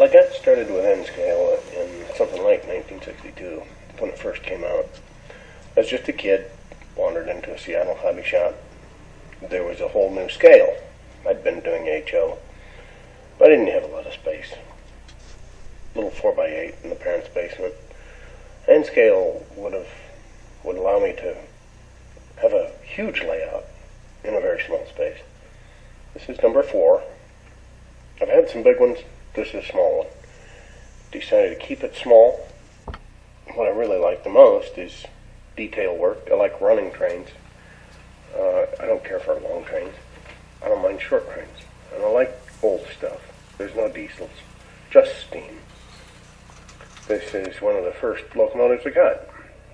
Well, I got started with N-scale in something like 1962 when it first came out. I was just a kid, wandered into a Seattle hobby shop. There was a whole new scale. I'd been doing HO, but I didn't have a lot of space. Little 4x8 in the parents' basement. N-scale would allow me to have a huge layout in a very small space. This is number 4. I've had some big ones. This is a small one. Decided to keep it small. What I really like the most is detail work. I like running trains. I don't care for long trains. I don't mind short trains. And I like old stuff. There's no diesels, just steam. This is one of the first locomotives I got.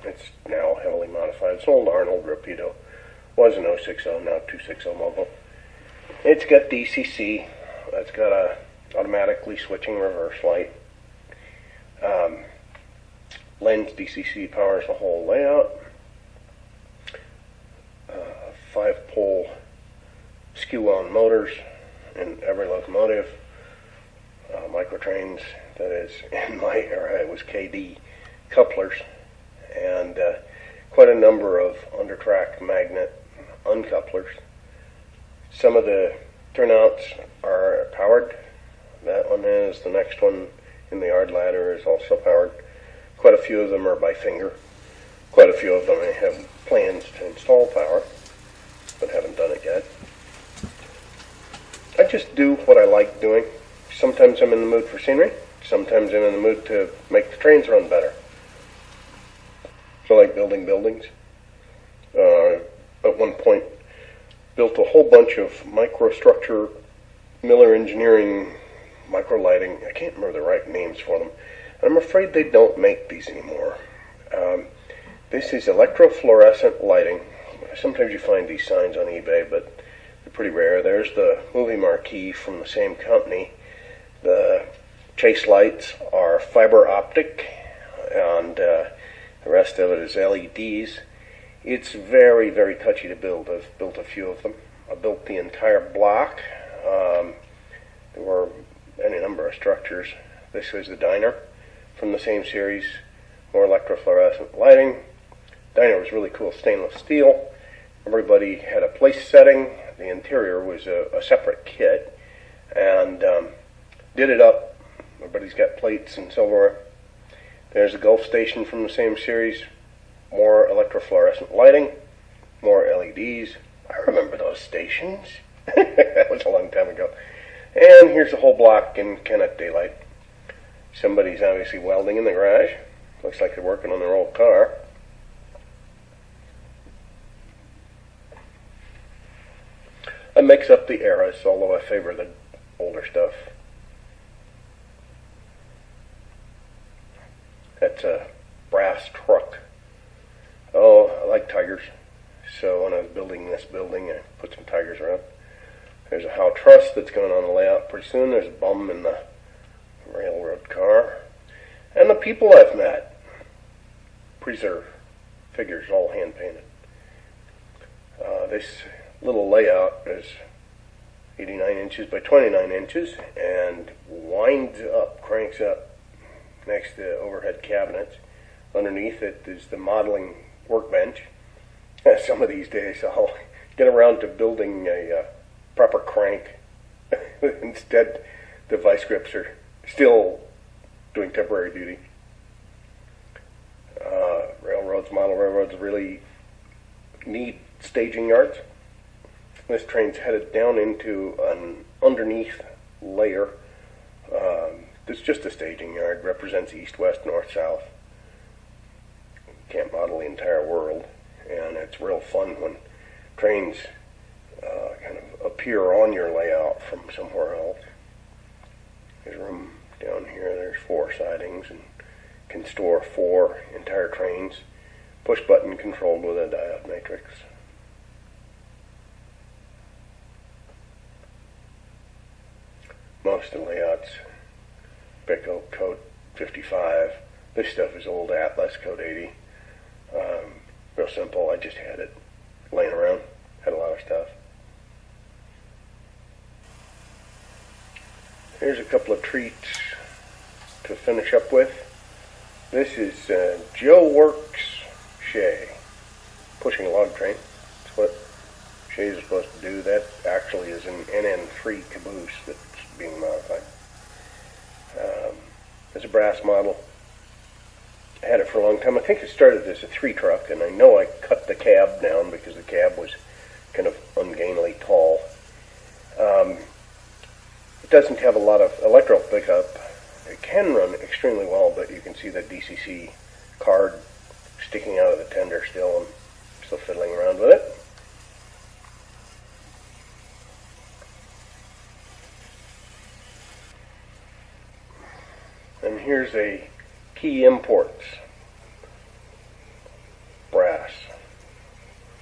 It's now heavily modified. It's an old Arnold Rapido. Was an 060, now 260 mobile. It's got DCC. It's got a automatically switching reverse light. Lenz DCC powers the whole layout. 5-pole skew-on motors in every locomotive. Microtrains, that is, in my era it was Kadee couplers, and quite a number of under-track magnet uncouplers. Some of the turnouts are powered. That one is. The next one in the yard ladder is also powered. Quite a few of them are by finger. Quite a few of them I have plans to install power, but haven't done it yet. I just do what I like doing. Sometimes I'm in the mood for scenery. Sometimes I'm in the mood to make the trains run better. So I like building buildings. At one point, built a whole bunch of microstructure, Miller Engineering, microlighting. I can't remember the right names for them. And I'm afraid they don't make these anymore. This is electrofluorescent lighting. Sometimes you find these signs on eBay, but they're pretty rare. There's the movie marquee from the same company. The chase lights are fiber optic, and the rest of it is LEDs. It's very, very touchy to build. I've built a few of them. I built the entire block. There were any number of structures. This was the diner from the same series. More electrofluorescent lighting. Diner was really cool, stainless steel. Everybody had a place setting. The interior was a separate kit, and did it up. Everybody's got plates and silverware. There's the Gulf station from the same series. More electrofluorescent lighting, more LEDs. I remember those stations. That was a long time ago. And here's the whole block in Kennett daylight. Somebody's obviously welding in the garage. Looks like they're working on their old car. I mix up the eras, although I favor the older stuff. That's a brass truck. Oh, I like tigers. So when I was building this building, I put some tigers around. There's a Howe truss that's going on the layout pretty soon. There's a bum in the railroad car. And the people I've met. Preserve. Figures all hand painted. This little layout is 89 inches by 29 inches and winds up, cranks up next to overhead cabinets. Underneath it is the modeling workbench. Some of these days I'll get around to building a proper crank. Instead, the vice grips are still doing temporary duty. Model railroads really need staging yards. This train's headed down into an underneath layer. This is just a staging yard, represents east, west, north, south. Can't model the entire world, and it's real fun when trains kind of appear on your layout from somewhere else. There's room down here. There's 4 sidings and can store 4 entire trains, push button controlled with a diode matrix. Most of the layouts, Peco C55. This stuff is old Atlas Code 80. Real simple. I just had it laying around. Had a lot of stuff. Here's a couple of treats. to finish up with. This is Joe Works Shay, pushing a log train. That's what Shays are supposed to do. That actually is an NN3 caboose that's being modified. It's a brass model. I had it for a long time. I think it started as a 3-truck, and I know I cut the cab down because the cab was kind of ungainly tall. It doesn't have a lot of electrical pickup. It can run extremely well, but you can see the DCC card sticking out of the tender still. I'm still fiddling around with it. And here's a Key Imports brass.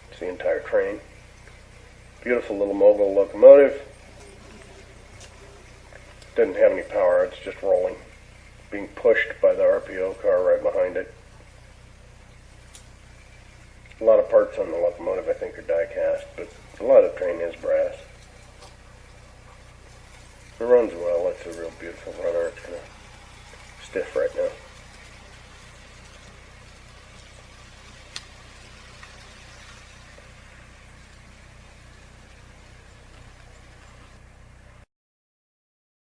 It's the entire train. Beautiful little mogul locomotive. Doesn't have any power, it's just rolling. Being pushed by the RPO car right behind it. A lot of parts on the locomotive I think are die cast, but a lot of the train is brass. It runs well, it's a real beautiful runner. It's kind of stiff right